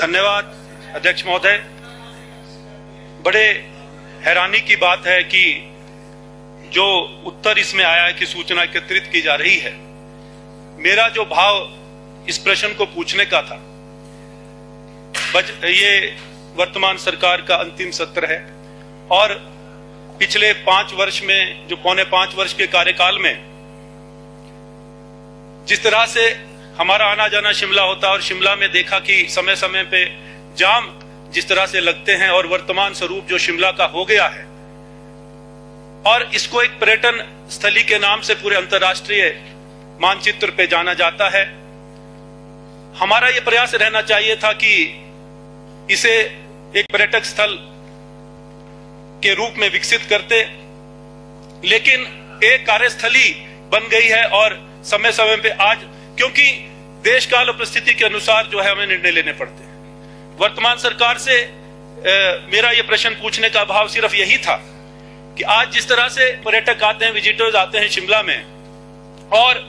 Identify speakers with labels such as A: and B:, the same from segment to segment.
A: धन्यवाद अध्यक्ष महोदय। बड़े हैरानी की बात है कि जो उत्तर इसमें आया है कि सूचना एकत्रित की जा रही है, मेरा जो भाव इस प्रश्न को पूछने का था, ये वर्तमान सरकार का अंतिम सत्र है और पिछले 5 वर्ष में, जो पौने 5 वर्ष के कार्यकाल में जिस तरह से हमारा आना जाना शिमला होता और शिमला में देखा कि समय समय पे जाम जिस तरह से लगते हैं और वर्तमान स्वरूप जो शिमला का हो गया है और इसको एक पर्यटन स्थली के नाम से पूरे अंतर्राष्ट्रीय मानचित्र पे जाना जाता है। हमारा यह प्रयास रहना चाहिए था कि इसे एक पर्यटक स्थल के रूप में विकसित करते, लेकिन एक कार्यस्थली बन गई है और समय समय पे आज, क्योंकि देश काल और परिस्थिति के अनुसार जो है हमें निर्णय लेने पड़ते हैं। वर्तमान सरकार से मेरा यह प्रश्न पूछने का भाव सिर्फ यही था कि आज जिस तरह से पर्यटक आते हैं, विजिटर्स आते हैं शिमला में और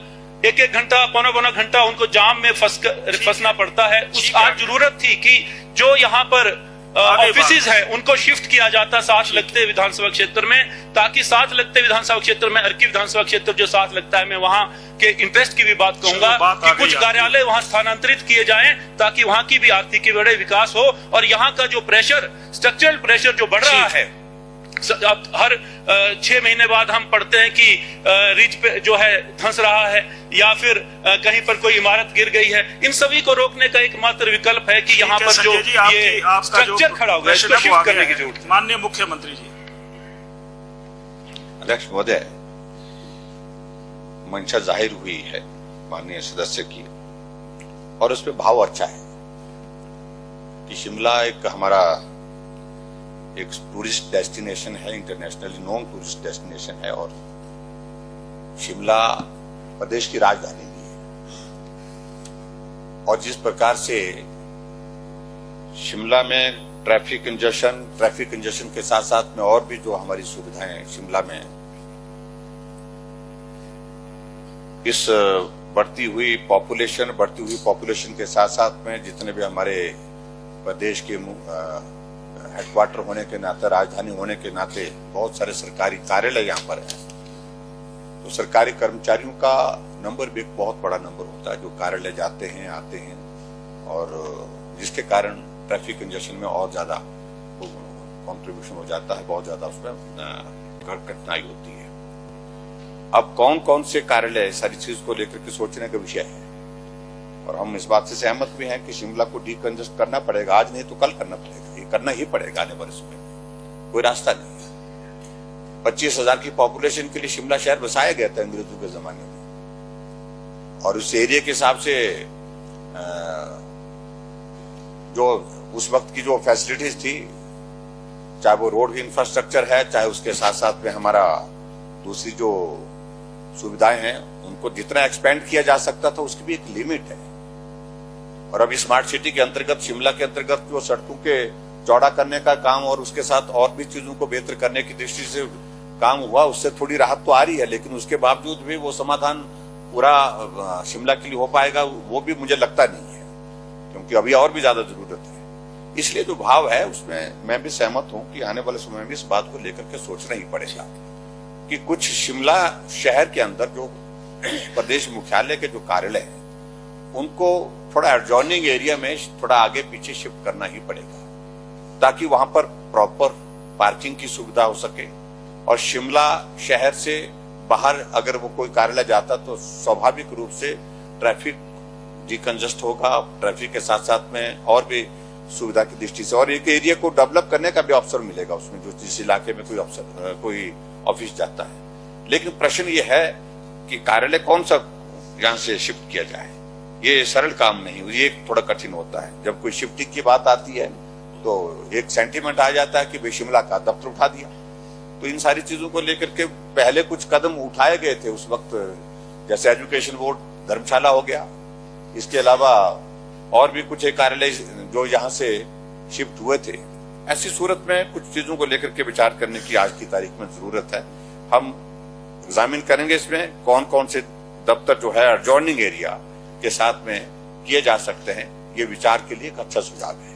A: एक घंटा पौना घंटा उनको जाम में फंसना पड़ता है, उस आज जरूरत थी कि जो यहाँ पर ऑफिसेज है उनको शिफ्ट किया जाता साथ लगते विधानसभा क्षेत्र में, ताकि साथ लगते विधानसभा क्षेत्र में अर्की विधानसभा क्षेत्र जो साथ लगता है, मैं वहां के इंटरेस्ट की भी बात कहूंगा कि कुछ कार्यालय वहां स्थानांतरित किए जाएं ताकि वहां की भी आर्थिक बड़े विकास हो और यहाँ का जो प्रेशर, स्ट्रक्चरल प्रेशर जो बढ़ रहा है, हर 6 महीने बाद हम पढ़ते हैं कि रिच पे जो है धंस रहा है या फिर कहीं पर कोई इमारत गिर गई है, इन सभी को रोकने का एकमात्र विकल्प है कि यहाँ पर जो ये स्ट्रक्चर खड़ा हुआ है इसको शिफ्ट करने की जरूरत है।
B: माननीय मुख्यमंत्री जी।
C: अध्यक्ष महोदय, मंशा जाहिर हुई है माननीय सदस्य की और उसमें भाव अच्छा है कि शिमला एक हमारा एक टूरिस्ट डेस्टिनेशन है, इंटरनेशनली नोन टूरिस्ट डेस्टिनेशन है और शिमला प्रदेश की राजधानी भी है। और जिस प्रकार से शिमला में ट्रैफिक कंजेशन के साथ साथ में और भी जो हमारी सुविधाएं शिमला में, इस बढ़ती हुई पॉपुलेशन के साथ साथ में जितने भी हमारे प्रदेश के हेडक्वार्टर होने के नाते, राजधानी होने के नाते बहुत सारे सरकारी कार्यालय यहाँ पर हैं, तो सरकारी कर्मचारियों का नंबर भी एक बहुत बड़ा नंबर होता है जो कार्यालय जाते हैं आते हैं और जिसके कारण ट्रैफिक कंजेशन में और ज्यादा कंट्रीब्यूशन हो जाता है, बहुत ज्यादा उसमें कठिनाई होती है। अब कौन कौन से कार्यालय, सारी चीज को लेकर के सोचने का विषय है और हम इस बात से सहमत भी हैं कि शिमला को डीकंजेस्ट करना पड़ेगा, आज नहीं तो कल करना पड़ेगा, ये करना ही पड़ेगा आने वाले समय में, कोई रास्ता नहीं है। 25,000 की पॉपुलेशन के लिए शिमला शहर बसाया गया था अंग्रेजों के जमाने में और उस एरिया के हिसाब से जो उस वक्त की जो फैसिलिटीज थी, चाहे वो रोड इंफ्रास्ट्रक्चर है, चाहे उसके साथ साथ में हमारा दूसरी जो सुविधाएं हैं, उनको जितना एक्सपेंड किया जा सकता था उसकी भी एक लिमिट है। और अब स्मार्ट सिटी के अंतर्गत, शिमला के अंतर्गत जो सड़कों के चौड़ा करने का काम और उसके साथ और भी चीजों को बेहतर करने की दृष्टि से काम हुआ, उससे थोड़ी राहत तो आ रही है, लेकिन उसके बावजूद भी वो समाधान पूरा शिमला के लिए हो पाएगा वो भी मुझे लगता नहीं है, क्योंकि अभी और भी ज्यादा जरूरत है। इसलिए जो भाव है उसमें मैं भी सहमत हूं कि आने वाले समय में इस बात को लेकर के सोचना ही पड़ेगा कि कुछ शिमला शहर के अंदर जो प्रदेश मुख्यालय के जो कार्यालय हैं उनको थोड़ा एडजॉइनिंग एरिया में थोड़ा आगे पीछे शिफ्ट करना ही पड़ेगा, ताकि वहां पर प्रॉपर पार्किंग की सुविधा हो सके और शिमला शहर से बाहर अगर वो कोई कार्यालय जाता तो स्वाभाविक रूप से ट्रैफिक डिकंजेस्ट होगा, ट्रैफिक के साथ साथ में और भी सुविधा की दृष्टि से और एक एरिया को डेवलप करने का भी अवसर मिलेगा उसमें, जो जिस इलाके में कोई ऑफिस जाता है। लेकिन प्रश्न ये है कि कार्यालय कौन सा यहाँ से शिफ्ट किया जाए, ये सरल काम नहीं, ये थोड़ा कठिन होता है। जब कोई शिफ्टिंग की बात आती है तो एक सेंटीमेंट आ जाता है कि भाई शिमला का दफ्तर उठा दिया, तो इन सारी चीजों को लेकर के पहले कुछ कदम उठाए गए थे उस वक्त, जैसे एजुकेशन बोर्ड धर्मशाला हो गया, इसके अलावा और भी कुछ एक कार्यालय जो यहाँ से शिफ्ट हुए थे। ऐसी सूरत में कुछ चीजों को लेकर के विचार करने की आज की तारीख में जरूरत है। हम एग्जामिन करेंगे इसमें कौन कौन से दफ्तर जो है एडजॉइनिंग एरिया के साथ में किए जा सकते हैं, ये विचार के लिए एक अच्छा सुझाव है।